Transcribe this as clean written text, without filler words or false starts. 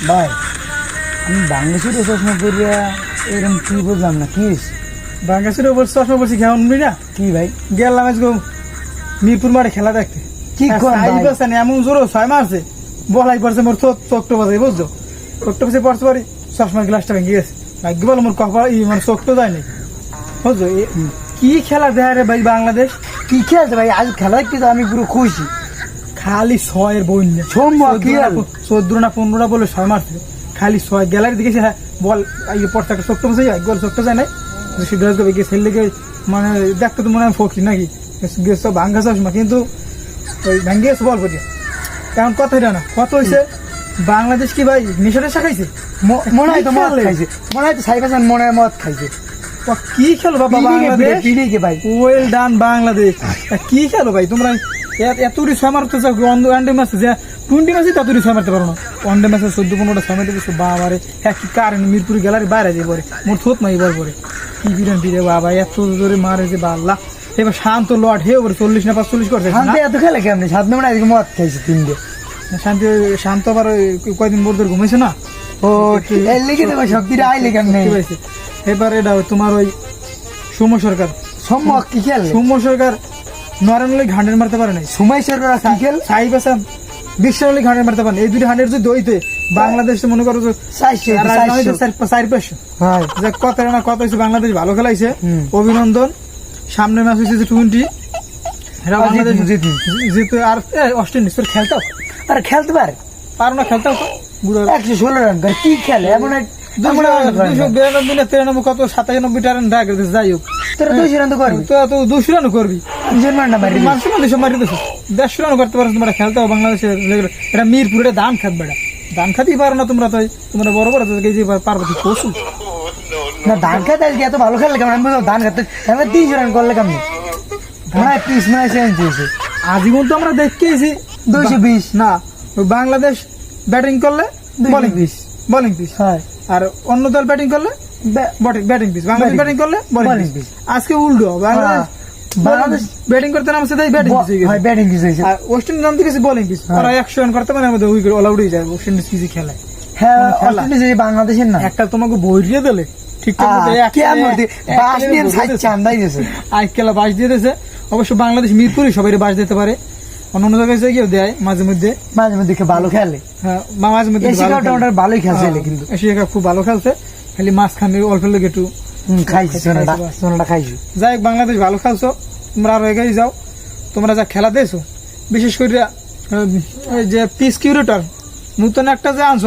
ভাই আমি বাংলাদেশের চশমা পরিয়া এরকম কি বুঝলাম না কি বাংলাদেশের ওপর চশমা পড়ছি কেমন না কি ভাই গেলাম আজকে মিরপুর মাঠে খেলা দেখতে কি এমন জোর ছয় মারছে বলাই পড়ছে মোর চোখটো বাজে বুঝছো চোখটো পাশে পড়ছে পারি চশমার গ্লাসটা ভেঙে গেছে ভাগ্য বলো মোর কপাল মানে চোখটো যায়নি বুঝছো কি খেলা দেয় রে ভাই বাংলাদেশ কি খেলছে ভাই আজ খেলা দেখতে তো আমি পুরো খুশি খালি ছয়ের বন্যা 14 না 15টা বলে ছয় মারছে খালি ছয় গ্যালারি দেখেছি হ্যাঁ বল পড়তে একটা চোখটো বসে যায় গোল চোখটো যায় নাই ছেলে মানে দেখতে তো মনে হয় ফকি নাকি গেছ ভাঙ্গা চশমা কিন্তু ওই ভেঙে গেছে বল করে কারণ কথা এটা না কত হয়েছে বাংলাদেশ কি ভাই নেশা টেশা খাইছে মনে হয় তো মদ খাইছে মনে হয় তো সাইবাসান মনে হয় মদ খাইছে কি খেলো বাবা বাংলাদেশ ভাই ওয়েল ডান বাংলাদেশ কি খেলো ভাই তোমরা এতটি ছয় মারতে চাও ওয়ানডে ম্যাচে যে 20 ম্যাচে ততটি ছয় মারতে পারো না ওয়ানডে ম্যাচে 14-15টা ছয় মারতে গেছো বাবারে হ্যাঁ কি কারণ মিরপুর গ্যালারি বাইরে যাই পরে মোর থোত মাই এবার পরে কি বিরান বিরে বাবা এত জোরে মারে যে বাল্লা এবার শান্ত লট হে ওপরে 40 না 45 করছে শান্তি এত খেলে কেমনি 7 মিনিট আগে মদ খাইছে 3 শান্তি শান্ত আবার কয়দিন বোর ধরে ঘুমাইছে না ও এই লেগে দেবো শক্তিটা আইলে কেমনে এবার এটা তোমার ওই সৌম্য সরকার কি খেল সৌম্য সরকার নরেন্দ্র ঘাটের মারতে পারে নাই সময় সরকার কি খেল সাইব আসাম বিশ্বনালী ঘাটের মারতে পারে এই দুটি হান্ড্রেড যদি দইতে বাংলাদেশ মনে করো যে 4-5 কত না কত হয়েছে বাংলাদেশ ভালো খেলাইছে অভিনন্দন সামনে ম্যাচ হয়েছে 20 জিতে আর অস্ট্রেলিয়া খেলতাম আর খেলতে পারে পারো না খেলতাম 116 রান করে কি খেলে এমন 292 কত 97 রান ডাক যাই হোক তোরা 200 রান তো করবি তো 200 রান করবি মানুষ মারি দিস 150 রান করতে পারো তোমরা খেলতে হবে বাংলাদেশের এটা মিরপুর এটা ধান খাত বেড়া ধান খাতেই পারো না তোমরা তো তোমরা বড় বড় পারবো কি পশু না ধান খাতে আজকে এত ভালো খেললে কেমন আমি বললাম ধান খাতে 300 রান করলে কেমন আজীবন তো আমরা দেখেছি 220 না বাংলাদেশ ব্যাটিং করলে বোলিং পিস হ্যাঁ আর অন্য দল ব্যাটিং করলে ব্যাটিং পিস বাংলাদেশ ব্যাটিং করলে বোলিং পিস আজকে উল্টো বাংলাদেশ ব্যাটিং করতে নামছে তাই ব্যাটিং পিস হয়েছে আর ওয়েস্ট ইন্ডিজ নামতে গেছে বোলিং পিস ওরা 100 রান করতে মানে আমাদের উইকেট অল আউট হয়ে যায় ওয়েস্ট ইন্ডিজ পিসি খেলায় হ্যাঁ বাংলাদেশের না একটা তোমাকে বইরিয়ে দিলে অবশ্য বাংলাদেশ মিরপুরে সবাই বাস দিতে পারে অন্য জায়গায় কেউ দেয় মাঝে মধ্যে ভালো খেলে হ্যাঁ মাঝে মধ্যে ভালোই খেলছে কিন্তু এশিয়া খুব ভালো খেলছে খালি মাঝখানে অল্প লোক একটু খাইছি যাই হোক বাংলাদেশ ভালো খেলছো তোমরা আরো এগিয়ে যাও তোমরা যা খেলা দিয়েছো বিশেষ করে যে পিস কিউরেটর নতুন একটা যে আনছো